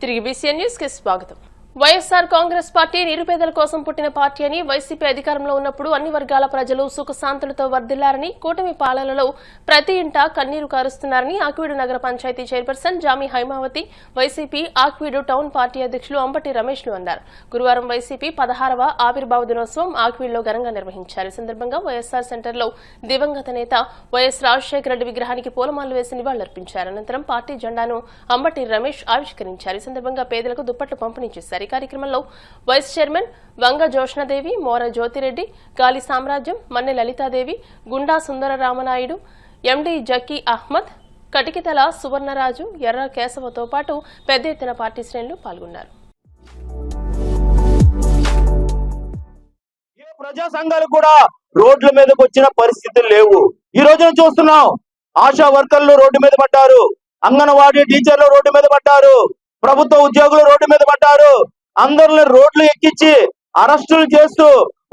తిరిగి BCN news కి స్వాగతం. వైఎస్ఆర్ కాంగ్రెస్ పార్టీ నిరుపేదల కోసం పుట్టిన పార్టీ అని, వైసీపీ అధికారంలో ఉన్నప్పుడు అన్ని వర్గాల ప్రజలు సుఖశాంతులతో వర్ధిల్లారని, కూటమి పాలనలో ప్రతి ఇంటా కన్నీరు కారుస్తున్నారని ఆక్వీడు నగర పంచాయతీ chairperson Jami Haimavathi, YCP Akividu town party అధ్యక్షులు అంబటి రమేష్లు అన్నారు. గురువారం వైసీపీ 16వ ఆవిర్భావ దినోత్సవం ఆక్వీడులో ఘనంగా నిర్వహించారు. ఈ సందర్భంగా వైఎస్ఆర్ సెంటర్లో దివంగత నేత వైఎస్ రాజశేఖర రెడ్డి విగ్రహానికి పూలమాలలు వేసి నివాళులర్పించారు. అనంతరం పార్టీ జెండాను అంబటి రమేష్ ఆవిష్కరించారు. ఈ సందర్భంగా పేదలకు దుప్పట్లు పంపిణీ చేశారు. ఈ కార్యక్రమంలో వైస్ చైర్మన్ వంగ జోష్ణదేవి, మోర జ్యోతిరెడ్డి, గాలి సామ్రాజ్యం, మన్నె లలితాదేవి, గుండా సుందర రామనాయుడు, ఎండి జకీ అహ్మద్, కటికితల సువర్ణరాజు, ఎర్ర కేశవతో పాటు పెద్ద ఎత్తున పార్టీ శ్రేణులు పాల్గొన్నారు. ప్రజా సంఘాలు కూడా రోడ్ల మీదకి వచ్చిన పరిస్థితులు లేవు. ఈ రోజున చూస్తున్నాం, ఆశా వర్కర్లు రోడ్డు మీద పడ్డారు, అంగన్వాడీ టీచర్లు రోడ్డు మీద పడ్డారు, ప్రభుత్వ ఉద్యోగులు రోడ్డు మీద పడ్డారు. అందరిని రోడ్లు ఎక్కించి అరెస్టులు చేస్తూ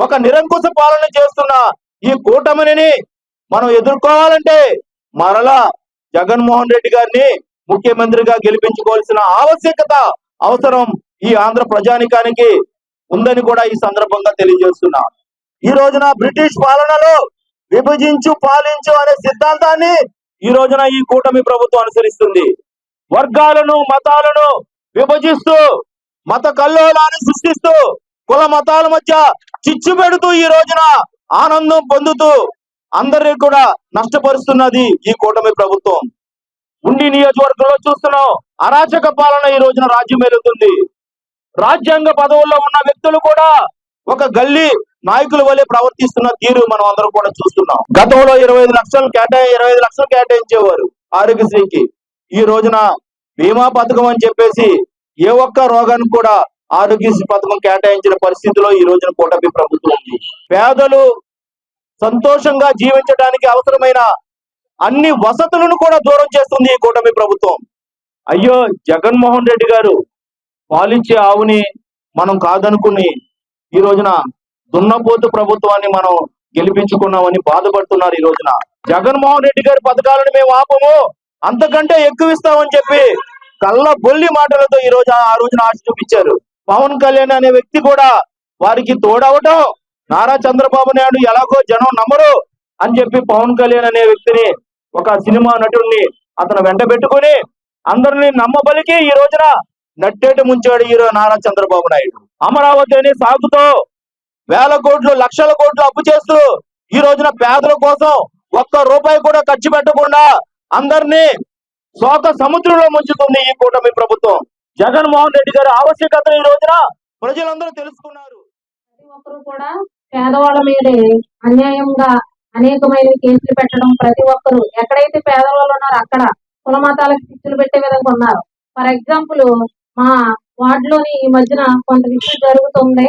ఒక నిరంకుశ పాలన చేస్తున్న ఈ కూటమిని మనం ఎదుర్కోవాలంటే మరలా జగన్మోహన్ రెడ్డి గారిని ముఖ్యమంత్రిగా గెలిపించుకోవాల్సిన ఆవశ్యకత, అవసరం ఈ ఆంధ్ర ప్రజానికానికి ఉందని కూడా ఈ సందర్భంగా తెలియజేస్తున్నా. ఈ రోజున బ్రిటిష్ పాలనలో విభజించు పాలించు అనే సిద్ధాంతాన్ని ఈ రోజున ఈ కూటమి ప్రభుత్వం అనుసరిస్తుంది. వర్గాలను మతాలను విభజిస్తూ, మత కల్లోలాన్ని సృష్టిస్తూ, కుల మతాల మధ్య చిచ్చు పెడుతూ ఈ రోజున ఆనందం పొందుతూ అందరినీ కూడా నష్టపరుస్తున్నది ఈ కూటమి ప్రభుత్వం. ఉండి నియోజకవర్గంలో చూస్తున్నాం, అరాచక పాలన ఈ రోజున రాజ్యం వెలుగుతుంది. రాజ్యాంగ పదవుల్లో ఉన్న వ్యక్తులు కూడా ఒక గల్లీ నాయకుల వల్లే ప్రవర్తిస్తున్న తీరు మనం అందరం కూడా చూస్తున్నాం. గతంలో 25 లక్షలు కేటాయించేవారు ఆరోగ్యశ్రీకి. ఈ రోజున బీమా పథకం అని చెప్పేసి ఏ ఒక్క రోగానికి కూడా ఆరోగ్యశ్రీ పథకం కేటాయించిన పరిస్థితిలో ఈ రోజున కూటమి ప్రభుత్వం ఉంది. పేదలు సంతోషంగా జీవించడానికి అవసరమైన అన్ని వసతులను కూడా దూరం చేస్తుంది ఈ కూటమి ప్రభుత్వం. అయ్యో, జగన్మోహన్ రెడ్డి గారు పాలించే ఆవుని మనం కాదనుకుని ఈ రోజున దున్నపోతు ప్రభుత్వాన్ని మనం గెలిపించుకున్నామని బాధపడుతున్నారు. ఈ రోజున జగన్మోహన్ రెడ్డి గారి పథకాలను మేము ఆపము, అంతకంటే ఎక్కువ ఇస్తామని చెప్పి కళ్ళ బొల్లి మాటలతో ఆ రోజున ఆశ చూపించారు. పవన్ కళ్యాణ్ అనే వ్యక్తి కూడా వారికి తోడవటం, నారా చంద్రబాబు నాయుడు ఎలాగో జనం నమ్మరు అని చెప్పి పవన్ కళ్యాణ్ అనే వ్యక్తిని, ఒక సినిమా నటుడిని అతను వెంట పెట్టుకుని అందరినీ నమ్మబలికి ఈ రోజున నట్టేట ముంచాడు నారా చంద్రబాబు నాయుడు. అమరావతి అనే సాగుతో వేల కోట్లు లక్షల కోట్లు అప్పు చేస్తూ ఈ రోజున పేదల కోసం ఒక్క రూపాయి కూడా ఖర్చు పెట్టకుండా అందరినీ శోక సముద్రంలో ముంచుతుంది ఈ కూటమి ప్రభుత్వం. జగన్మోహన్ రెడ్డి గారి ఆవశ్యకతను ఈ రోజున ప్రజలందరూ తెలుసుకున్నారు. ప్రతి ఒక్కరు కూడా పేదవాళ్ళ మీదే అన్యాయంగా అనేకమైన కేసులు పెట్టడం, ప్రతి ఒక్కరు ఎక్కడైతే పేదవాళ్ళు ఉన్నారో అక్కడ కుల మతాలకు శిక్షలు పెట్టే విధంగా ఉన్నారు. ఫర్ ఎగ్జాంపుల్, మా వార్డులోని ఈ మధ్యన కొంత విషయం జరుగుతుంది,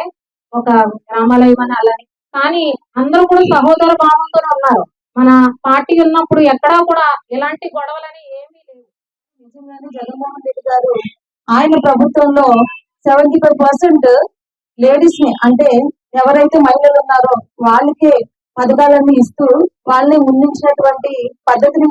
ఒక గ్రామాలయం అని అలాని, కానీ అందరూ కూడా సహోదర భావంతోనే ఉన్నారు. మన పార్టీ ఉన్నప్పుడు ఎక్కడా కూడా ఇలాంటి గొడవలని ఏమీ లేవు. నిజంగానే జగన్మోహన్ రెడ్డి గారు ఆయన ప్రభుత్వంలో 75% లేడీస్ ని, అంటే ఎవరైతే మహిళలు ఉన్నారో వాళ్ళకే పథకాలన్నీ ఇస్తూ వాళ్ళని ముందుంచినటువంటి పద్ధతిని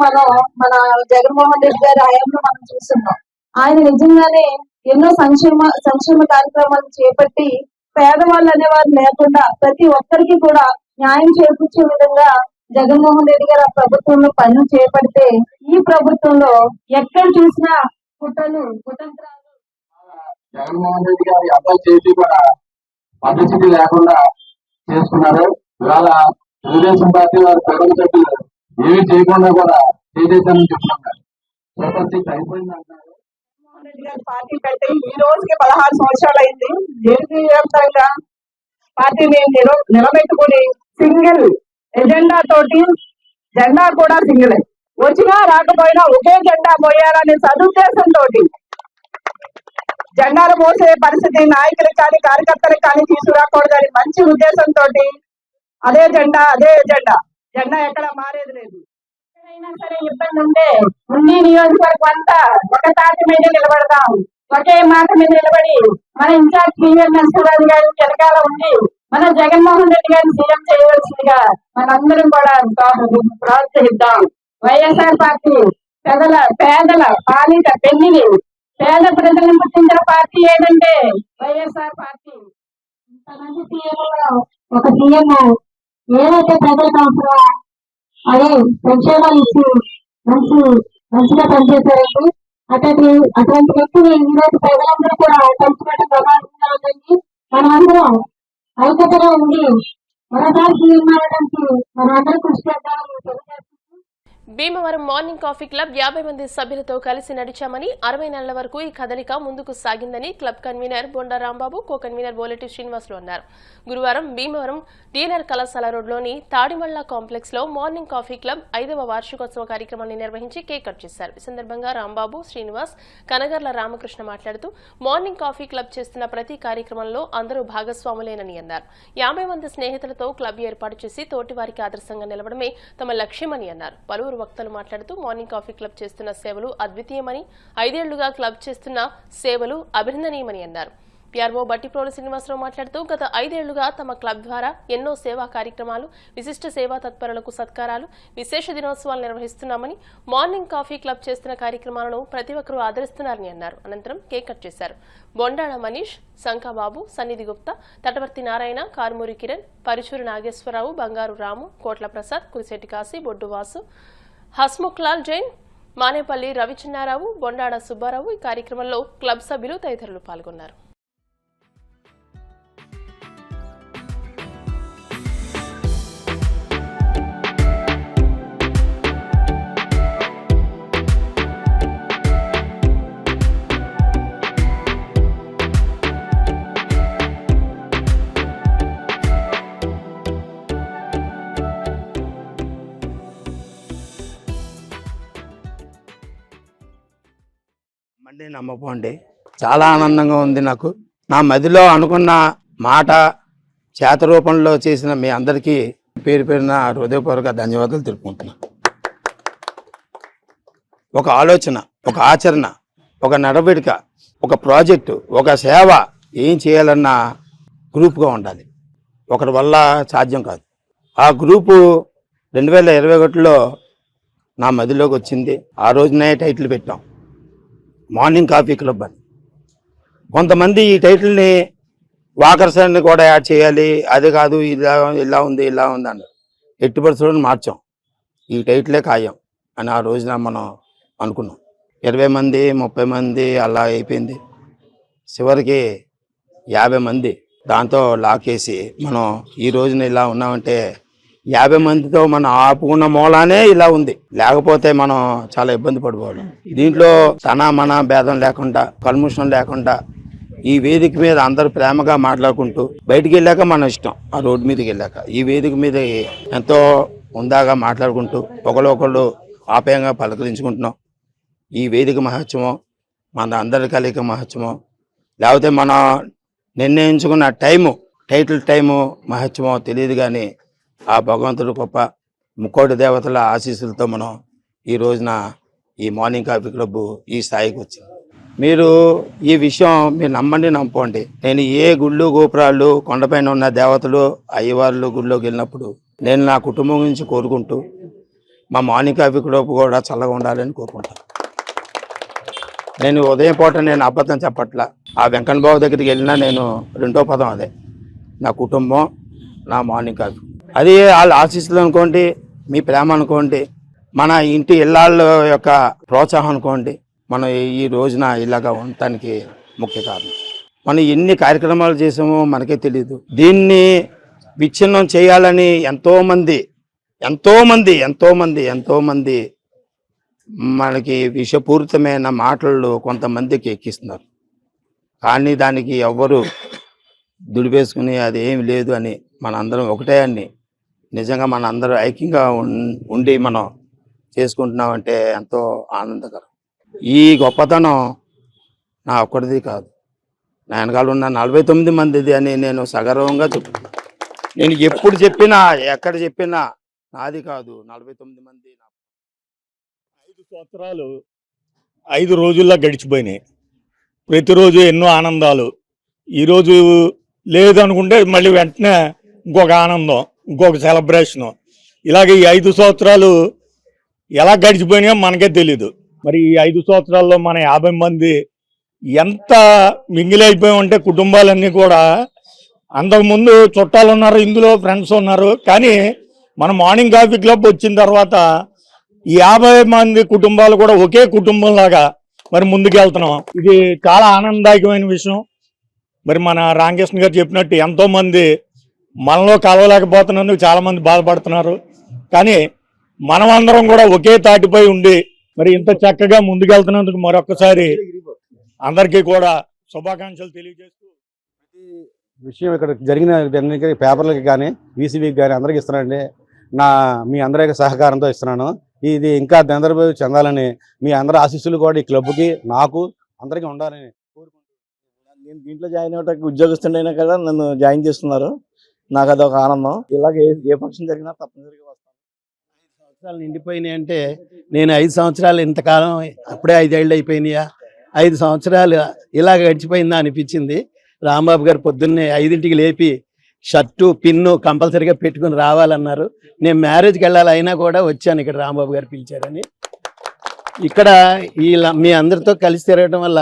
మన జగన్మోహన్ రెడ్డి గారి హయాంలో మనం చూస్తున్నాం. ఆయన నిజంగానే ఎన్నో సంక్షేమ కార్యక్రమాలు చేపట్టి పేదవాళ్ళు అనేవారు లేకుండా ప్రతి ఒక్కరికి కూడా న్యాయం చేకూర్చే విధంగా జగన్మోహన్ రెడ్డి గారు ఆ ప్రభుత్వంలో పనులు చేపడితే, ఈ ప్రభుత్వంలో ఎక్కడ చూసినా కుతంత్రాలు. జగన్మోహన్ రెడ్డి గారి అబ్బాయి చేసి కూడా పబ్లిసిటీ లేకుండా చేసుకున్నారు. ఇవాళ తెలుగుదేశం పార్టీ వారి కుటుంబ సభ్యులు ఏమీ చేయకుండా కూడా చేసేసామని చెప్తున్నారు. సూపర్ సిక్స్ అయిపోయింది అంటున్నారు. జగన్మోహన్ రెడ్డి గారి పార్టీ పెట్టి ఈ రోజుకి 16 సంవత్సరాలు అయింది. దేశవ్యాప్తంగా పార్టీని నిలబెట్టుకుని సింగిల్ ఎజెండా తోటి, జెండా కూడా సింగిల్, వచ్చినా రాకపోయినా ఒకే జెండా పోయాలనే సదుద్దేశంతో జెండాలు మోసే పరిస్థితి నాయకులకు కానీ కార్యకర్తలకు కానీ తీసుకురాకూడదని మంచి ఉద్దేశంతో అదే జెండా జెండా ఎక్కడ మారేది లేదు. ఎక్కడైనా సరే ఇబ్బంది ఉంటే ఉండి నియోజకవర్గం అంతా ఒక తాటి మీద నిలబడతాం, ఒకే మాట మీద నిలబడి మన ఇన్ఛార్జ్ సీనియర్ నరసింహరాజు గారి వెనకాల ఉండి మన జగన్మోహన్ రెడ్డి గారిని సీఎం చేయవలసిందిగా మనందరం కూడా ప్రోత్సహిద్దాం. వైఎస్ఆర్ పార్టీ పేదల పాలిట పెన్నిని పేద ప్రజలను పుట్టించిన పార్టీ ఏదంటే వైఎస్ఆర్ పార్టీ. ఇంతమంది సీఎంలో ఒక సీఎం ఏదైతే ప్రజలకు అవసరమో అది సంక్షేమాలు ఇచ్చి మంచిగా పనిచేశారండి. అటువంటి వ్యక్తిని ఈరోజు ప్రజలందరూ కూడా తలుచుకోవడం ప్రమాదంగా ఉందండి. మనం అందరం ఐక్యతగా ఉండి మరోసారి సీఎం అవడానికి మనం అందరూ కృషి చేద్దామని తెలియజేస్తున్నాం. భీమవరం మార్నింగ్ కాఫీ క్లబ్ 50 మంది సభ్యులతో కలిసి నడిచామని 60 నెలల వరకు ఈ కదలిక ముందుకు సాగిందని club convener Bonda Rambabu, co convener Boleti Srinivasulu అన్నారు. గురువారం భీమవరం డీనర్ కళాశాల రోడ్లోని తాడిమళ్ల కాంప్లెక్స్ లో మార్నింగ్ కాఫీ క్లబ్ 5వ వార్షికోత్సవ కార్యక్రమాన్ని నిర్వహించి కేక్ కట్ చేశారు. ఈ సందర్భంగా రాంబాబు, శ్రీనివాస్, కనగర్ల రామకృష్ణ మాట్లాడుతూ మార్నింగ్ కాఫీ క్లబ్ చేస్తున్న ప్రతి కార్యక్రమంలో అందరూ భాగస్వాములేనని అన్నారు. 50 మంది స్నేహితులతో క్లబ్ ఏర్పాటు చేసి తోటివారికి ఆదర్శంగా నిలవడమే తమ లక్ష్యమని అన్నారు. పలువురు వక్తలు మాట్లాడుతూ మార్నింగ్ కాఫీ క్లబ్ చేస్తున్న సేవలు అద్వితీయమని, 5 ఏళ్లుగా క్లబ్ చేస్తున్న సేవలు అభినందనీయమని అన్నారు. పిఆర్ఓ బట్టిప్రోలు శ్రీనివాసరావు మాట్లాడుతూ గత 5 ఏళ్లుగా తమ క్లబ్ ద్వారా ఎన్నో సేవా కార్యక్రమాలు, విశిష్ట సేవా తత్పరులకు సత్కారాలు, విశేష దినోత్సవాలు నిర్వహిస్తున్నామని, మార్నింగ్ కాఫీ క్లబ్ చేస్తున్న కార్యక్రమాలను ప్రతి ఒక్కరూ ఆదరిస్తున్నారని అన్నారు. అనంతరం కేక్ కట్ చేశారు. బొండాడ మనీష్, సంకాబాబు, సన్నిధి గుప్తా, తటవర్తి నారాయణ, కారుమూరి కిరణ్, పరుచూరి నాగేశ్వరరావు, బంగారు రాము, కోట్ల ప్రసాద్, కురిశెట్టి కాశీ, బొడ్డు వాసు, హస్ముఖ్లాల్ జైన్, మానేపల్లి రవిచిన్నారావు, బొండాడ సుబ్బారావు ఈ కార్యక్రమంలో క్లబ్ సభ్యులు తదితరులు పాల్గొన్నారు. మండి నమ్మకండి, చాలా ఆనందంగా ఉంది నాకు. నా మదిలో అనుకున్న మాట చేత రూపంలో చేసిన మీ అందరికీ పేరు పేరున హృదయపూర్వక ధన్యవాదాలు తెలుపుకుంటున్నాను. ఒక ఆలోచన, ఒక ఆచరణ, ఒక నడవడిక, ఒక ప్రాజెక్టు, ఒక సేవ ఏం చేయాలన్న గ్రూప్గా ఉండాలి. ఒకరి వల్ల సాధ్యం కాదు. ఆ గ్రూపు 2021లో నా మదిలోకి వచ్చింది. ఆ రోజునే టైటిల్ పెట్టాం, మార్నింగ్ కాఫీ క్లబ్ అని. కొంతమంది ఈ టైటిల్ని వాకర్సాన్ని కూడా యాడ్ చేయాలి, అది కాదు ఇలా ఉంది అన్నారు. ఎట్టి పరిస్థితులను మార్చాం, ఈ టైటిలే ఖాయం అని ఆ రోజున మనం అనుకున్నాం. 20 మంది 30 మంది అలా అయిపోయింది. చివరికి 50 మంది దాంతో లాకేసి మనం ఈ రోజున ఇలా ఉన్నామంటే 50 మందితో మనం ఆపుకున్న మూలానే ఇలా ఉంది. లేకపోతే మనం చాలా ఇబ్బంది పడిపోవడం. దీంట్లో తన మన భేదం లేకుండా, కల్ముషం లేకుండా ఈ వేదిక మీద అందరూ ప్రేమగా మాట్లాడుకుంటూ బయటికి వెళ్ళాక మన ఇష్టం. ఆ రోడ్డు మీదకి వెళ్ళాక ఈ వేదిక మీద ఎంతో ఉందాగా మాట్లాడుకుంటూ ఒకళ్ళు ఆప్యాయంగా పలకరించుకుంటున్నాం. ఈ వేదిక మహత్యమో, మన అందరి కలిక మహత్యమో, లేకపోతే మనం నిర్ణయించుకున్న టైటిల్ టైము మహత్యమో తెలియదు. కానీ ఆ భగవంతుడు గొప్ప ముక్కోటి దేవతల ఆశీస్సులతో మనం ఈ రోజున ఈ మార్నింగ్ కాఫీ క్లబ్ ఈ స్థాయికి వచ్చింది. మీరు ఈ విషయం మీరు నమ్మండి, నమ్ముకోండి. నేను ఏ గుళ్ళు గోపురాలు కొండపైన ఉన్న దేవతలు అయ్యవార్లు గుళ్ళోకి వెళ్ళినప్పుడు నేను నా కుటుంబం గురించి కోరుకుంటూ మా మార్నింగ్ కాఫీ క్లబ్ కూడా చల్లగా ఉండాలని కోరుకుంటాను. నేను ఉదయం పూట నేను అబద్ధం చెప్పట్లా. ఆ వెంకన్న బాబు దగ్గరికి వెళ్ళినా నేను రెండో పదం అదే, నా కుటుంబం, నా మార్నింగ్ కాఫీ. అది వాళ్ళ ఆశీస్సులు అనుకోండి, మీ ప్రేమ అనుకోండి, మన ఇంటి ఇళ్ళ యొక్క ప్రోత్సాహం అనుకోండి, మనం ఈ రోజున ఇలాగా ఉండటానికి ముఖ్య కారణం. మనం ఎన్ని కార్యక్రమాలు చేసామో మనకే తెలియదు. దీన్ని విచ్ఛిన్నం చేయాలని ఎంతోమంది మనకి విషపూరితమైన మాటలు కొంతమందికి ఎక్కిస్తున్నారు. కానీ దానికి ఎవ్వరు దుడిపేసుకుని అది ఏమి లేదు అని మనందరం ఒకటే అని నిజంగా మన అందరూ ఐక్యంగా ఉండి మనం చేసుకుంటున్నామంటే ఎంతో ఆనందకరం. ఈ గొప్పతనం నా ఒక్కడిది కాదు, నా వెనకాల ఉన్న 49 మందిది అని నేను సగర్వంగా చెప్తున్నాను. నేను ఎప్పుడు చెప్పినా ఎక్కడ చెప్పినా నాది కాదు, 49 మంది. 5 సంవత్సరాలు 5 రోజుల్లో గడిచిపోయినాయి. ప్రతిరోజు ఎన్నో ఆనందాలు. ఈరోజు లేదనుకుంటే మళ్ళీ వెంటనే ఇంకొక ఆనందం, ఇంకొక సెలబ్రేషను. ఇలాగే ఈ 5 సంవత్సరాలు ఎలా గడిచిపోయినాయో మనకే తెలీదు. మరి ఈ 5 సంవత్సరాల్లో మన 50 మంది ఎంత మింగిలైపోయి ఉంటే కుటుంబాలన్నీ కూడా అంతకుముందు చుట్టాలు ఉన్నారు, ఇందులో ఫ్రెండ్స్ ఉన్నారు. కానీ మన మార్నింగ్ కాఫీ క్లబ్ వచ్చిన తర్వాత ఈ 50 మంది కుటుంబాలు కూడా ఒకే కుటుంబంలాగా మరి ముందుకెళ్తున్నాం. ఇది చాలా ఆనందదాయకమైన విషయం. మరి మన రామకృష్ణ గారు చెప్పినట్టు ఎంతో మంది మనలో కలవలేకపోతున్నందుకు చాలా మంది బాధపడుతున్నారు. కానీ మనమందరం కూడా ఒకే తాటిపై ఉండి మరి ఇంత చక్కగా ముందుకెళ్తున్నందుకు మరొకసారి అందరికీ కూడా శుభాకాంక్షలు తెలియజేస్తూ విషయం ఇక్కడ జరిగిన పేపర్లకి కానీ వీసీబీకి కానీ అందరికీ ఇస్తున్నానండి. మీ అందరి సహకారంతో ఇస్తున్నాను. ఇది ఇంకా దందరబాబు చెందాలని మీ అందరి ఆశీస్సులు కూడా ఈ క్లబ్కి నాకు అందరికీ ఉండాలని కోరుకుంటున్నాను. నేను దీంట్లో జాయిన్ అవ్వడానికి ఉద్యోగస్తుండైనా కదా నన్ను జాయిన్ చేస్తున్నారు. నాకు అదొక ఆనందం. ఇలాగే ఏ ఫంక్షన్ జరిగినా తప్పనిసరిగా వస్తాను. 5 సంవత్సరాలు నిండిపోయినాయి అంటే నేను 5 సంవత్సరాలు ఇంతకాలం అప్పుడే 5 ఏళ్ళు అయిపోయినాయా, 5 సంవత్సరాలు ఇలా గడిచిపోయిందా అనిపించింది. రాంబాబు గారు పొద్దున్నే 5ంటికి లేపి షర్టు పిన్ను కంపల్సరీగా పెట్టుకుని రావాలన్నారు. నేను మ్యారేజ్కి వెళ్ళాలి అయినా కూడా వచ్చాను. ఇక్కడ రాంబాబు గారు పిలిచారని ఇక్కడ మీ అందరితో కలిసి తిరగడం వల్ల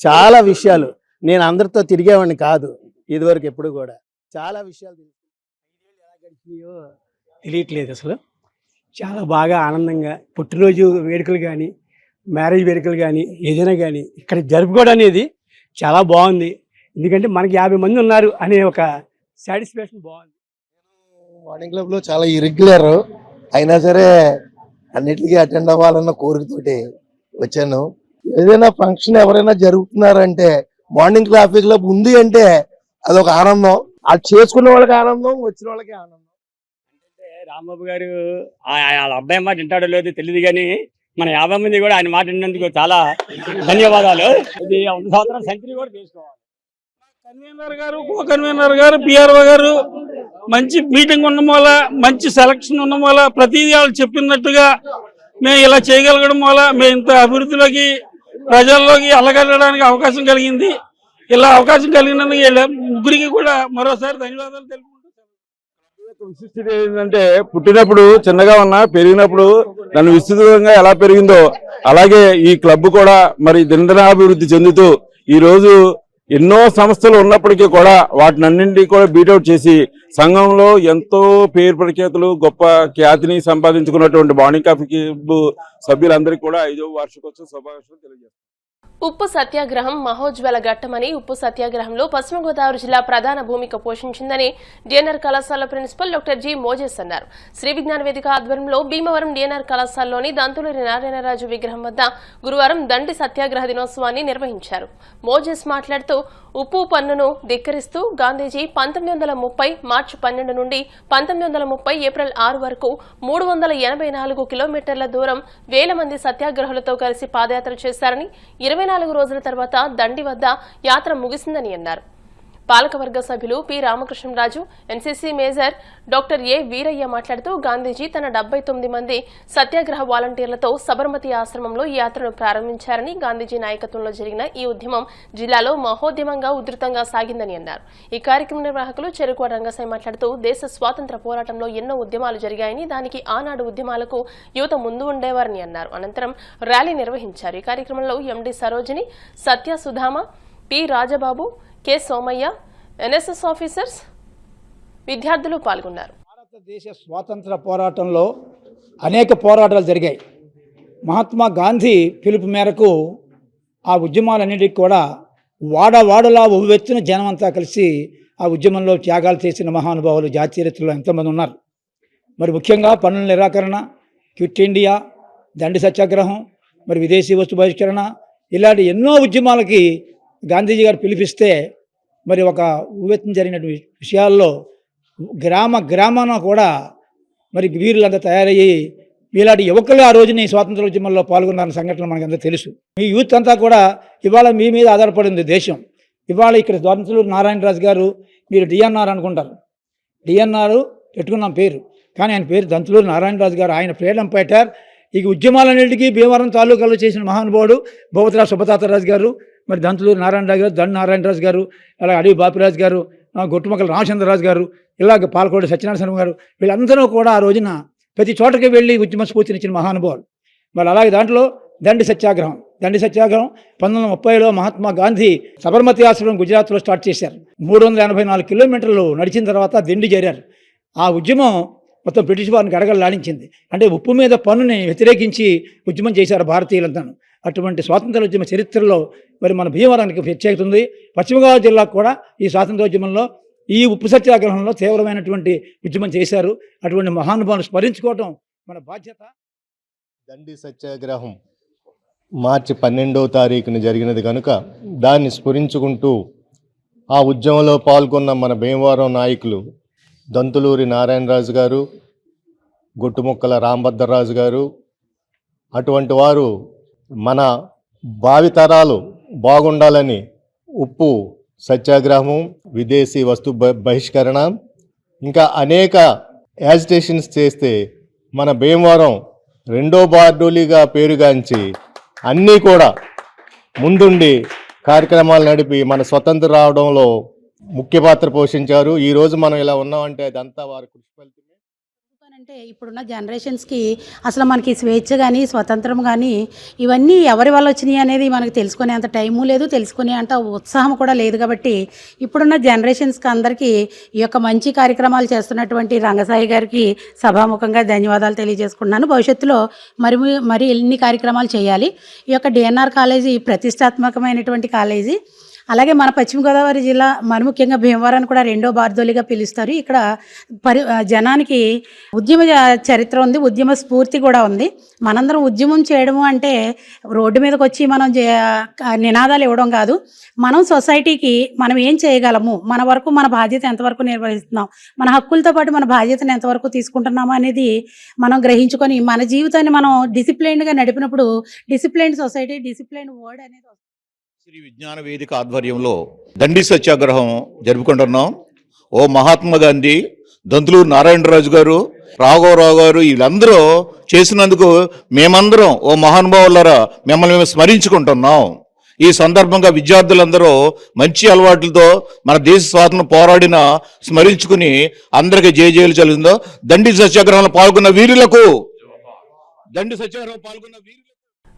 చాలా విషయాలు నేను అందరితో తిరిగేవాడిని కాదు ఇదివరకు ఎప్పుడు కూడా. చాలా విషయాలు ఎలా గడిచినాయో తెలియట్లేదు అసలు. చాలా బాగా ఆనందంగా పుట్టినరోజు వేడుకలు కానీ మ్యారేజ్ వేడుకలు కానీ ఏదైనా కానీ ఇక్కడ జరుపుకోవడం అనేది చాలా బాగుంది. ఎందుకంటే మనకి 50 మంది ఉన్నారు అనే ఒక సాటిస్ఫాక్షన్ బాగుంది. మార్నింగ్ క్లబ్ లో చాలా ఇరెగ్యులర్ అయినా సరే అన్నిటికీ అటెండ్ అవ్వాలన్న కోరికతోటి వచ్చాను. ఏదైనా ఫంక్షన్ ఎవరైనా జరుగుతున్నారంటే మార్నింగ్ కాఫీ క్లబ్ ఉంది అంటే అదొక ఆనందం. అది చేసుకున్న వాళ్ళకి ఆనందం, వచ్చిన వాళ్ళకి ఆనందం. అంటే రాంబాబు గారు వాళ్ళ అబ్బాయి మాట వింటాడో లేదో తెలియదు, కానీ మన 50 మంది కూడా ఆయన మాట విన్నందుకు చాలా ధన్యవాదాలు. ఇది 100 సంవత్సరాల సెంచరీ కూడా చేసుకోవాలి. కన్వీనర్ గారు, కో కన్వీనర్ గారు, పిఆర్ఓ గారు మంచి మీటింగ్ ఉండడం వల్ల, మంచి సెలక్షన్ ఉండడం వల్ల, ప్రతిదీ వాళ్ళు చెప్పినట్టుగా మేము ఇలా చేయగలగడం వల్ల మేము ఇంత అభివృద్ధిలోకి ప్రజల్లోకి అలగడానికి అవకాశం కలిగింది. ఇలా అవకాశం కలిగినందుకు ముగ్గురికి కూడా మరోసారి ధన్యవాదాలు తెలుపుకుంటున్నాను. విశిష్టత ఏంటంటే పుట్టినప్పుడు చిన్నగా ఉన్నా పెరిగినప్పుడు నన్ను విస్తృతంగా ఎలా పెరిగిందో అలాగే ఈ క్లబ్ కూడా మరి దినదినాభివృద్ధి చెందుతూ ఈ రోజు ఎన్నో సంస్థలు ఉన్నప్పటికీ కూడా వాటినన్నింటినీ కూడా బీటౌట్ చేసి సంఘంలో ఎంతో పేరు ప్రఖ్యాతులు గొప్ప ఖ్యాతిని సంపాదించుకున్నటువంటి మార్నింగ్ కాఫీ క్లబ్ సభ్యులందరికీ కూడా 5వ వార్షికోత్సవ శుభాకాంక్షలు తెలియజేస్తాను. ఉప్పు సత్యాగ్రహం మహోజ్వల ఘట్టమని ఉప్పు సత్యాగ్రహంలో పశ్చిమ గోదావరి జిల్లా ప్రధాన భూమిక పోషించిందని డిఎన్ఆర్ కళాశాల ప్రిన్సిపల్ డాక్టర్ జి మోజెస్ అన్నారు. శ్రీ విజ్ఞాన వేదిక ఆధ్వర్యంలో భీమవరం డిఎన్ఆర్ కళాశాలలోని దంతులూరి నారాయణరాజు విగ్రహం వద్ద గురువారం దండి సత్యాగ్రహ దినోత్సవాన్ని నిర్వహించారు. మోజెస్ మాట్లాడుతూ ఉప్పు పన్నును ధిక్కరిస్తూ గాంధీజీ 1930 మార్చి 12 నుండి 1930 ఏప్రిల్ 6 వరకు 384 కిలోమీటర్ల దూరం వేల మంది సత్యాగ్రహులతో కలిసి పాదయాత్ర చేశారని, 24 రోజుల తర్వాత దండి వద్ద యాత్ర ముగిసిందని అన్నారు. పాలకవర్గ సభ్యులు P Ramakrishnaraju, NCC major doctor A Veeraiah మాట్లాడుతూ గాంధీజీ తన 79 మంది సత్యాగ్రహ వాలంటీర్లతో సబర్మతి ఆశ్రమంలో ఈ యాత్రను ప్రారంభించారని, గాంధీజీ నాయకత్వంలో జరిగిన ఈ ఉద్యమం జిల్లాలో మహోద్యమంగా ఉధృతంగా సాగిందని అన్నారు. ఈ కార్యక్రమ నిర్వాహకులు చెరుకువాడ రంగసాయి మాట్లాడుతూ దేశ స్వాతంత్ర పోరాటంలో ఎన్నో ఉద్యమాలు జరిగాయని, దానికి ఆనాడు ఉద్యమాలకు యువత ముందు ఉండేవారని అన్నారు. అనంతరం ర్యాలీ నిర్వహించారు. ఈ కార్యక్రమంలో MD Sarojini, Satya Sudhama, P Rajababu, K Somaiah, NSS officers, విద్యార్థులు పాల్గొన్నారు. భారతదేశ స్వాతంత్ర పోరాటంలో అనేక పోరాటాలు జరిగాయి. మహాత్మా గాంధీ పిలుపు మేరకు ఆ ఉద్యమాలన్నిటికీ కూడా వాడవాడలా ఉవ్వెత్తున జనమంతా కలిసి ఆ ఉద్యమంలో త్యాగాలు చేసిన మహానుభావులు జాతి చరిత్రలో ఎంతోమంది ఉన్నారు. మరి ముఖ్యంగా పన్నుల నిరాకరణ, క్విట్ ఇండియా, దండి సత్యాగ్రహం, మరి విదేశీ వస్తు బహిష్కరణ, ఇలాంటి ఎన్నో ఉద్యమాలకి గాంధీజీ గారు పిలిపిస్తే మరి ఒక ఉవ్వెత్తున జరిగినటువంటి విషయాల్లో గ్రామాన కూడా మరి వీరులంతా తయారయ్యి ఇలాంటి యువకులు ఆ రోజున ఈ స్వాతంత్ర ఉద్యమంలో పాల్గొన్న సంఘటనలు మనకంతా తెలుసు. మీ యూత్ అంతా కూడా ఇవాళ మీ మీద ఆధారపడింది దేశం. ఇవాళ ఇక్కడ దంతులూరి నారాయణరాజు గారు, మీరు డిఎన్ఆర్ అనుకుంటారు, డిఎన్ఆర్ పెట్టుకున్నాం పేరు, కానీ ఆయన పేరు దంతులూరి నారాయణరాజు గారు. ఆయన ఫ్రీడమ్ ఫైటర్. ఈ ఉద్యమాలన్నింటికీ భీమవరం తాలూకాలో చేసిన మహానుభావుడు భగవతిరావు సుభతాతరాజు గారు, మరి దంతులూరి నారాయణరాజు గారు, దండి నారాయణరాజు గారు, అలాగే అడవి బాపిరాజు గారు, గొట్టుమక్కల రామచంద్రరాజు గారు, ఇలాగ పాలకోడి సత్యనారాయణ గారు, వీళ్ళందరూ కూడా ఆ రోజున ప్రతి చోటకి వెళ్ళి ఉద్యమ స్ఫూర్తినిచ్చిన మహానుభావులు. మరి అలాగే దాంట్లో దండి సత్యాగ్రహం దండి సత్యాగ్రహం 1930లో మహాత్మా గాంధీ సబర్మతి ఆశ్రమం గుజరాత్లో స్టార్ట్ చేశారు. 384 కిలోమీటర్లు నడిచిన తర్వాత దిండి చేరారు. ఆ ఉద్యమం మొత్తం బ్రిటిష్ వారిని గడగడలాడించింది. అంటే ఉప్పు మీద పన్నుని వ్యతిరేకించి ఉద్యమం చేశారు భారతీయులంతా. అటువంటి స్వాతంత్రోద్యమ చరిత్రలో మరి మన భీమవరానికి ప్రత్యేకత ఉంది. పశ్చిమ గోదావరి జిల్లాకు కూడా ఈ స్వాతంత్రోద్యమంలో ఈ ఉప్పు సత్యాగ్రహంలో తీవ్రమైనటువంటి ఉద్యమం చేశారు. అటువంటి మహానుభావులు స్మరించుకోవడం మన బాధ్యత. దండి సత్యాగ్రహం మార్చి 12వ తారీఖున జరిగినది కనుక దాన్ని స్మరించుకుంటూ ఆ ఉద్యమంలో పాల్గొన్న మన భీమవరం నాయకులు దంతులూరి నారాయణరాజు గారు, గొట్టుముక్కల రాంభద్రరాజు గారు, అటువంటి వారు మన భావితరాలు బాగుండాలని ఉప్పు సత్యాగ్రహము, విదేశీ వస్తు బహిష్కరణ, ఇంకా అనేక యాజిటేషన్స్ చేస్తే మన భీమవరం రెండో బార్డోలీగా పేరుగాంచి అన్నీ కూడా ముందుండి కార్యక్రమాలు నడిపి మన స్వతంత్రం రావడంలో ముఖ్య పాత్ర పోషించారు. ఈరోజు మనం ఇలా ఉన్నామంటే అదంతా వారి కృషి ఫలితమే. అంటే ఇప్పుడున్న జనరేషన్స్కి అసలు మనకి స్వేచ్ఛ కానీ స్వతంత్రం కానీ ఇవన్నీ ఎవరి వల్ల వచ్చినాయి అనేది మనకు తెలుసుకునే అంత టైము లేదు, తెలుసుకునే అంత ఉత్సాహం కూడా లేదు. కాబట్టి ఇప్పుడున్న జనరేషన్స్కి అందరికీ ఈ యొక్క మంచి కార్యక్రమాలు చేస్తున్నటువంటి రంగసాయి గారికి సభాముఖంగా ధన్యవాదాలు తెలియజేసుకుంటున్నాను. భవిష్యత్తులో మరి ఎన్ని కార్యక్రమాలు చేయాలి. ఈ యొక్క డిఎన్ఆర్ కాలేజీ ప్రతిష్టాత్మకమైనటువంటి కాలేజీ. అలాగే మన పశ్చిమ గోదావరి జిల్లా మరి ముఖ్యంగా భీమవరాన్ని కూడా రెండో బార్దోలిగా పిలుస్తారు. ఇక్కడ జనానికి ఉద్యమ చరిత్ర ఉంది, ఉద్యమ స్ఫూర్తి కూడా ఉంది. మనందరం ఉద్యమం చేయడము అంటే రోడ్డు మీదకి వచ్చి మనం నినాదాలు ఇవ్వడం కాదు. మనం సొసైటీకి మనం ఏం చేయగలము, మన వరకు మన బాధ్యత ఎంతవరకు నిర్వహిస్తున్నాం, మన హక్కులతో పాటు మన బాధ్యతను ఎంతవరకు తీసుకుంటున్నాము అనేది మనం గ్రహించుకొని మన జీవితాన్ని మనం డిసిప్లైన్డ్గా నడిపినప్పుడు డిసిప్లైన్డ్ సొసైటీ, డిసిప్లైన్డ్ వర్డ్ అనేది శ్రీ విజ్ఞాన వేదిక ఆధ్వర్యంలో దండి సత్యాగ్రహం జరుపుకుంటున్నాం. ఓ మహాత్మా గాంధీ, దంతులూరు నారాయణరాజు గారు, రాఘవరావు గారు వీళ్ళందరూ చేసినందుకు మేమందరం ఓ మహానుభావులారా మిమ్మల్ని మేము స్మరించుకుంటున్నాం. ఈ సందర్భంగా విద్యార్థులందరూ మంచి అలవాట్లతో మన దేశ స్వాతంత్రం పోరాడిన స్మరించుకుని అందరికీ జయజయలు చల్లిందో. దండి సత్యాగ్రహంలో పాల్గొన్న వీరులకు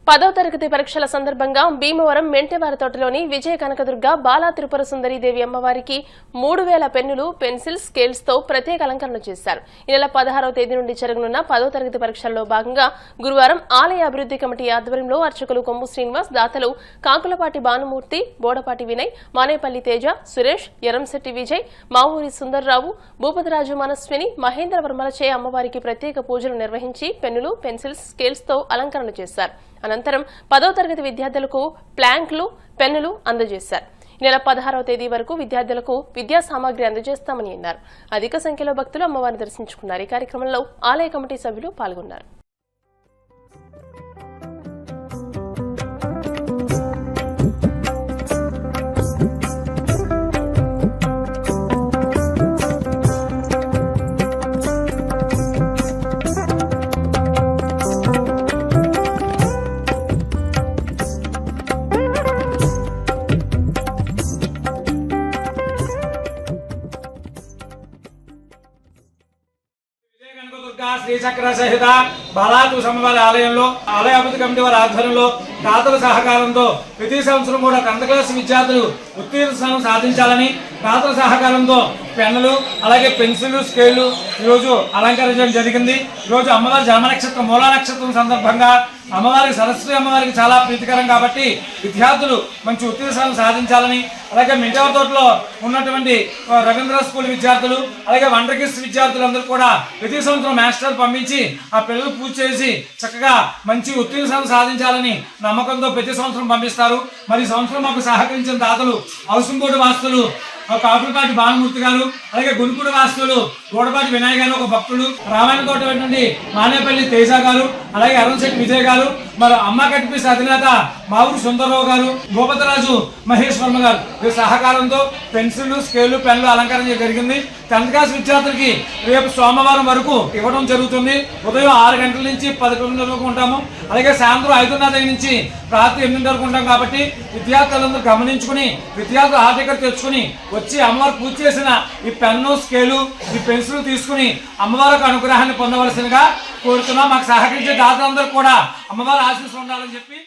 10వ తరగతి పరీక్షల సందర్భంగా భీమవరం మెంటెవారి తోటలోని విజయ కనకదుర్గ బాలా త్రిపుర సుందరీదేవి అమ్మవారికి 3000 పెన్నులు, పెన్సిల్, స్కేల్స్ తో ప్రత్యేక అలంకరణ చేశారు. ఈ నెల 16వ తేదీ నుండి జరగనున్న 10వ తరగతి పరీక్షల్లో భాగంగా గురువారం ఆలయ అభివృద్ధి కమిటీ ఆధ్వర్యంలో అర్చకులు కొమ్ము శ్రీనివాస్, దాతలు కాకులపాటి భానుమూర్తి, బోడపాటి వినయ్, మానేపల్లి తేజ, సురేష్, ఎరంశెట్టి విజయ్, మావూరి సుందర్రావు, భూపతిరాజు మనస్విని, మహేంద్రవర్మలచే అమ్మవారికి ప్రత్యేక పూజలు నిర్వహించి పెన్నులు, పెన్సిల్స్, స్కేల్స్ తో అలంకరణ చేశారు. అనంతరం 10వ తరగతి విద్యార్థులకు ప్లాంక్లు, పెన్నులు అందజేశారు. ఈ నెల 16వ తేదీ వరకు విద్యార్థులకు విద్యా సామాగ్రి అందజేస్తామని అన్నారు. అధిక సంఖ్యలో భక్తులు అమ్మవారిని దర్శించుకున్నారు. ఈ కార్యక్రమంలో ఆలయ కమిటీ సభ్యులు పాల్గొన్నారు. శ్రీచక్ర సహిత బాలాతు సమవారి ఆలయంలో ఆలయ అభివృద్ధి కమిటీ వారి ఆధ్వర్యంలో దాతల సహకారంతో ప్రతి సంవత్సరం కూడా 10వ క్లాస్ విద్యార్థులు ఉత్తీర్ణ సాధించాలని దాతల సహకారంతో పెన్నులు, అలాగే పెన్సిల్, స్కేళ్లు ఈరోజు అలంకరించడం జరిగింది. ఈరోజు అమ్మవారి జన్మ నక్షత్రం, మూలా నక్షత్రం సందర్భంగా అమ్మవారికి, సరస్వతి అమ్మవారికి చాలా ప్రీతికరం కాబట్టి విద్యార్థులు మంచి ఉత్తీర్ణాలను సాధించాలని, అలాగే మెంటెవారి తోటలో ఉన్నటువంటి రవీంద్ర స్కూల్ విద్యార్థులు, అలాగే వండర్కిస్ విద్యార్థులందరూ కూడా ప్రతి సంవత్సరం మాస్టర్ పంపించి ఆ పిల్లలు పూజ చేసి చక్కగా మంచి ఉత్తీర్ణాలను సాధించాలని నమ్మకంతో ప్రతి సంవత్సరం పంపిస్తారు. మరి ఈ సంవత్సరం మాకు సహకరించిన దాతలు అవసంకోటి వాస్తులు కాకులపాటి భానుమూర్తి గారు, అలాగే గునుకుడు వాస్తువులు గోడపాటి వినాయక్ గారు ఒక భక్తుడు, రామాయణ తోట నుండి మానేపల్లి తేజ గారు, అలాగే అరుణశెట్టి విజయ్ గారు, మరి అమ్మ కట్టిపీస్ అధినేత మావూరు సుందరరావు గారు, భూపతిరాజు మహేష్ వర్మ గారు వీరి సహకారంతో పెన్సిల్, స్కేళ్లు, పెన్నులు అలంకరణ జరిగింది. 10th క్లాస్ విద్యార్థులకి రేపు సోమవారం వరకు ఇవ్వడం జరుగుతుంది. ఉదయం 6 గంటల నుంచి 11 వరకు ఉంటాము. అలాగే సాయంత్రం 5:30 నుంచి రాత్రి 8 వరకు ఉంటాం. కాబట్టి విద్యార్థులందరూ గమనించుకుని విద్యార్థులు హాల్ టికెట్ తెచ్చుకుని వచ్చి అమ్మవారు పూజ చేసిన ఈ పెన్ను, స్కేలు, ఈ పెన్సిల్ తీసుకుని అమ్మవారికి అనుగ్రహాన్ని పొందవలసిందిగా కోరుతున్నాం. మాకు సహకరించే దాతలందరూ కూడా అమ్మవారి ఆశీస్సులు ఉండాలని చెప్పి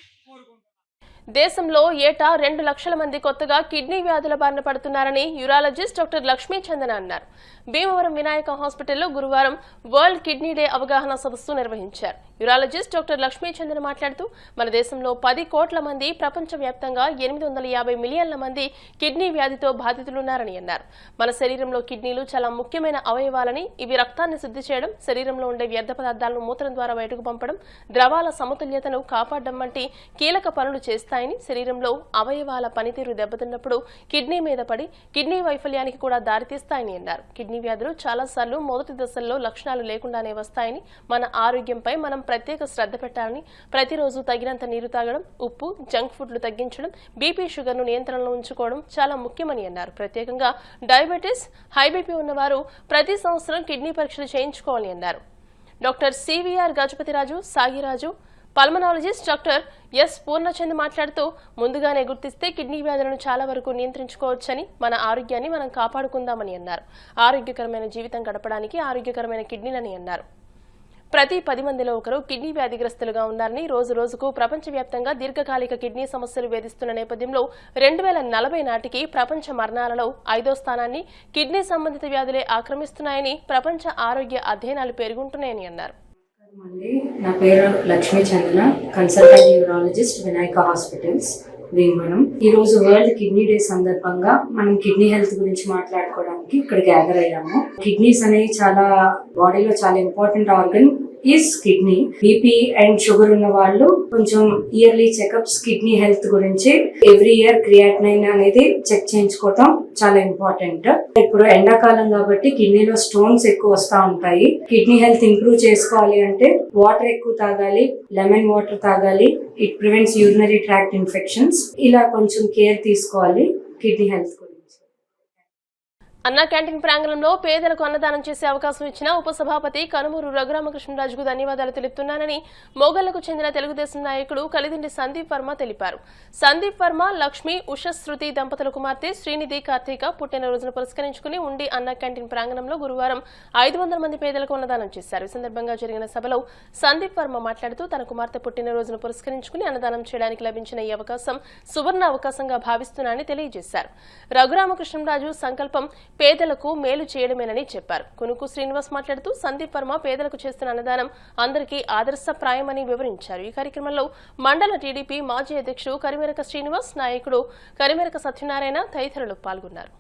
దేశంలో ఏటా 2 లక్షల మంది కొత్తగా కిడ్నీ వ్యాధుల బారిన పడుతున్నారని యూరాలజిస్ట్ డాక్టర్ లక్ష్మీ చందన అన్నారు. భీమవరం వినాయక హాస్పిటల్లో గురువారం వరల్డ్ కిడ్నీ డే అవగాహన సదస్సు నిర్వహించారు. యూరాలజిస్ట్ డాక్టర్ లక్ష్మీ చందన మాట్లాడుతూ మన దేశంలో 10 కోట్ల మంది, ప్రపంచవ్యాప్తంగా 850 మిలియన్ల మంది కిడ్నీ వ్యాధితో బాధితులున్నారని అన్నారు. మన శరీరంలో కిడ్నీలు చాలా ముఖ్యమైన అవయవాలని, ఇవి రక్తాన్ని శుద్ధి చేయడం, శరీరంలో ఉండే వ్యర్థ పదార్థాలను మూత్రం ద్వారా బయటకు పంపడం, ద్రవాల సమతుల్యతను కాపాడడం వంటి కీలక పనులు చేస్తాయని, శరీరంలో అవయవాల పనితీరు దెబ్బతిన్నప్పుడు కిడ్నీ మీద పడి కిడ్నీ వైఫల్యానికి కూడా దారితీస్తాయని అన్నారు. కిడ్నీ వ్యాధులు చాలాసార్లు మొదటి దశల్లో లక్షణాలు లేకుండానే వస్తాయని, మన ఆరోగ్యంపై మనం ప్రత్యేక శ్రద్ధ పెట్టాలని, ప్రతిరోజు తగినంత నీరు తాగడం, ఉప్పు, జంక్ ఫుడ్లు తగ్గించడం, బీపీ, షుగర్ను నియంత్రణలో ఉంచుకోవడం చాలా ముఖ్యమని అన్నారు. ప్రత్యేకంగా డయాబెటీస్, హై బీపీ ఉన్నవారు ప్రతి సంవత్సరం కిడ్నీ పరీక్షలు చేయించుకోవాలని అన్నారు. Doctor CVR Gajapathiraju, Sagiraju, pulmonologist doctor yes Purnachand మాట్లాడుతూ, ముందుగానే గుర్తిస్తే కిడ్నీ వ్యాధులను చాలా వరకు నియంత్రించుకోవచ్చని, మన ఆరోగ్యాన్ని మనం కాపాడుకుందామని అన్నారు. ఆరోగ్యకరమైన జీవితం గడపడానికి ఆరోగ్యకరమైన కిడ్నీలని అన్నారు. ప్రతి 10 మందిలో ఒకరు కిడ్నీ వ్యాధిగ్రస్తులుగా ఉన్నారని, రోజు రోజుకు ప్రపంచవ్యాప్తంగా దీర్ఘకాలిక కిడ్నీ సమస్యలు వేధిస్తున్న నేపథ్యంలో 2040 నాటికి ప్రపంచ మరణాలలో 5వ స్థానాన్ని కిడ్నీ సంబంధిత వ్యాధులే ఆక్రమిస్తున్నాయని ప్రపంచ ఆరోగ్య అధ్యయనాలు పెరుగుంటున్నాయని అన్నారు. నా పేరు Lakshmi Chandana, consultant neurologist Vinayaka hospitals Bhimavaram. ఈ రోజు వరల్డ్ కిడ్నీ డే సందర్భంగా మనం కిడ్నీ హెల్త్ గురించి మాట్లాడుకోవడానికి ఇక్కడ గ్యాదర్ అయ్యాము. కిడ్నీస్ అనేవి చాలా బాడీలో చాలా important organ is kidney. BP and sugar ఉన్న వాళ్ళు కొంచెం ఇయర్లీ చెకప్స్ కిడ్నీ హెల్త్ గురించి ఎవ్రీ ఇయర్ క్రియాటినైన్ అనేది చెక్ చేయించుకోవటం చాలా ఇంపార్టెంట్. ఇప్పుడు ఎండాకాలం కాబట్టి కిడ్నీలో స్టోన్స్ ఎక్కువ వస్తూ ఉంటాయి. కిడ్నీ హెల్త్ ఇంప్రూవ్ చేసుకోవాలి అంటే వాటర్ ఎక్కువ తాగాలి, లెమన్ వాటర్ తాగాలి. It prevents urinary tract infections. ఇలా కొంచెం కేర్ తీసుకోవాలి కిడ్నీ హెల్త్ గురించి. అన్నా క్యాంటీన్ ప్రాంగణంలో పేదలకు అన్నదానం చేసే అవకాశం ఇచ్చిన ఉపసభాపతి కనుమూరు రఘురామకృష్ణరాజుకు ధన్యవాదాలు తెలుపుతున్నానని మోగళ్లకు చెందిన తెలుగుదేశం నాయకుడు కలిదిండి సందీప్ వర్మ తెలిపారు. సందీప్ వర్మ, లక్ష్మి, ఉషశ్రుతి దంపతుల కుమార్తె శ్రీనిధి కార్తీక పుట్టినరోజును పురస్కరించుకుని ఉండి అన్నా క్యాంటీన్ ప్రాంగణంలో గురువారం 500 మంది పేదలకు అన్నదానం చేశారు. ఈ సందర్భంగా జరిగిన సభలో సందీప్ వర్మ మాట్లాడుతూ, తన కుమార్తె పుట్టినరోజును పురస్కరించుకుని అన్నదానం చేయడానికి లభించిన ఈ అవకాశం సువర్ణ అవకాశంగా భావిస్తున్నానని తెలియజేశారు. రఘురామకృష్ణరాజు సంకల్పం పేదలకు మేలు చేయడమేనని చెప్పారు. కునుకు శ్రీనివాస్ మాట్లాడుతూ, సందీప్ వర్మ పేదలకు చేస్తున్న అన్నదానం అందరికీ ఆదర్శప్రాయమని వివరించారు. ఈ కార్యక్రమంలో మండల టీడీపీ మాజీ అధ్యక్షుడు కరిమెరక శ్రీనివాస్, నాయకుడు కరిమెరక సత్యనారాయణ తదితరులు పాల్గొన్నారు.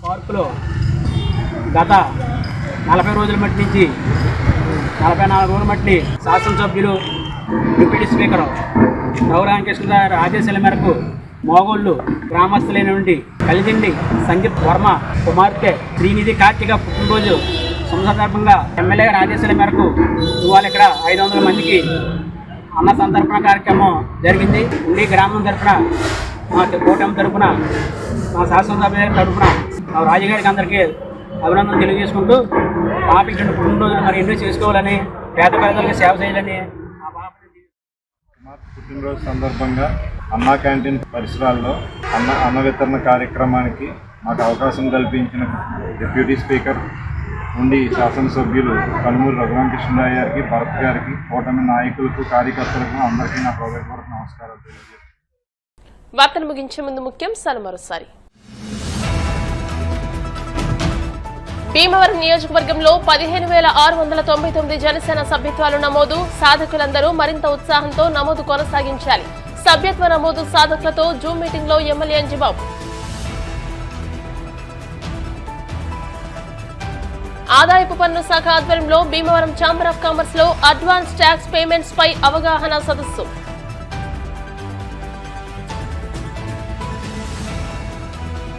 పార్కులో గత 40 రోజుల మట్టి నుంచి 44 రోజుల మట్టి శాసనసభ్యులు, డిప్యూటీ స్పీకర్ రఘురామకృష్ణ గారి ఆదేశాల మేరకు మోగోళ్ళు గ్రామస్తులైన నుండి కలిదిండి సందీప్ వర్మ కుమార్తె శ్రీనిధి కార్తీక పుట్టినరోజు సందర్భంగా ఎమ్మెల్యే గారి ఆదేశాల మేరకు ఇవాళ ఇక్కడ 500 మందికి అన్న సంతర్పణ కార్యక్రమం జరిగింది. ఉండి గ్రామం తరఫున, మా కూటమి తరఫున, మా శాసనసభ్యుల తరఫున రాజుగారికి అందరికీ అభినందనలు తెలియజేసుకుంటూ, పాపకి పుట్టినరోజులు మరి ఎన్నో చేసుకోవాలని, పేద పేదలకు సేవ చేయాలని పుట్టినరోజు సందర్భంగా అన్నా క్యాంటీన్ పరిసరాల్లో అన్న వితరణ కార్యక్రమానికి మాకు అవకాశం కల్పించిన డిప్యూటీ స్పీకర్ ఉండి శాసనసభ్యులు కనుమూరు రఘురామకృష్ణరాజు గారికి, భరత్ గారికి, కూటమి నాయకులకు, కార్యకర్తలకు అందరికీ నా హృదయపూర్వక నమస్కారాలు తెలియజేస్తున్నాను. వార్తలు ముగించే ముందు ముఖ్యాంశాలు మరోసారి. భీమవరం నియోజకవర్గంలో 15,699 జనసేన సభ్యత్వాలు నమోదు. సాధకులందరూ మరింత ఉత్సాహంతో నమోదు కొనసాగించాలి. సభ్యత్వ నమోదు సాధకులతో జూమ్ మీటింగ్ లో ఎమ్మెల్యే అంజిబాబు. ఆదాయపు పన్ను శాఖ ఆధ్వర్యంలో భీమవరం ఛాంబర్ ఆఫ్ కామర్స్ లో అడ్వాన్స్ ట్యాక్స్ పేమెంట్స్ పై అవగాహన సదస్సు.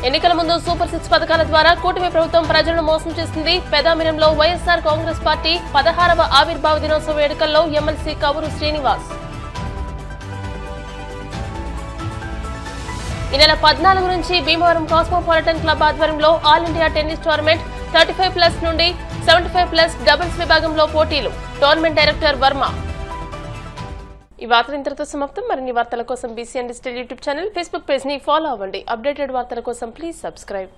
ఎన్నికల ముందు సూపర్ 6 పథకాల ద్వారా కూటమి ప్రభుత్వం ప్రజలను మోసం చేసింది. పెదామిరంలో వైఎస్ఆర్ కాంగ్రెస్ పార్టీ 16వ ఆవిర్భావ దినోత్సవ వేడుకల్లో ఎమ్మెల్సీ కవురు శ్రీనివాస్. ఈ నెల 14 నుంచి భీమవరం కాస్మోపాలిటన్ క్లబ్ ఆధ్వర్యంలో ఆల్ ఇండియా టెన్నిస్ టోర్నమెంట్ 35+ నుండి 75+ డబుల్స్ విభాగంలో పోటీలు. Tournament director Varma. ఈ వార్తలు ఇంతటితో సమాప్తం. మరిన్ని వార్తల కోసం BCN digital YouTube channel, Facebook page ని ఫాలో అవ్వండి. అప్డేటెడ్ వార్తల కోసం ప్లీజ్ సబ్స్క్రైబ్.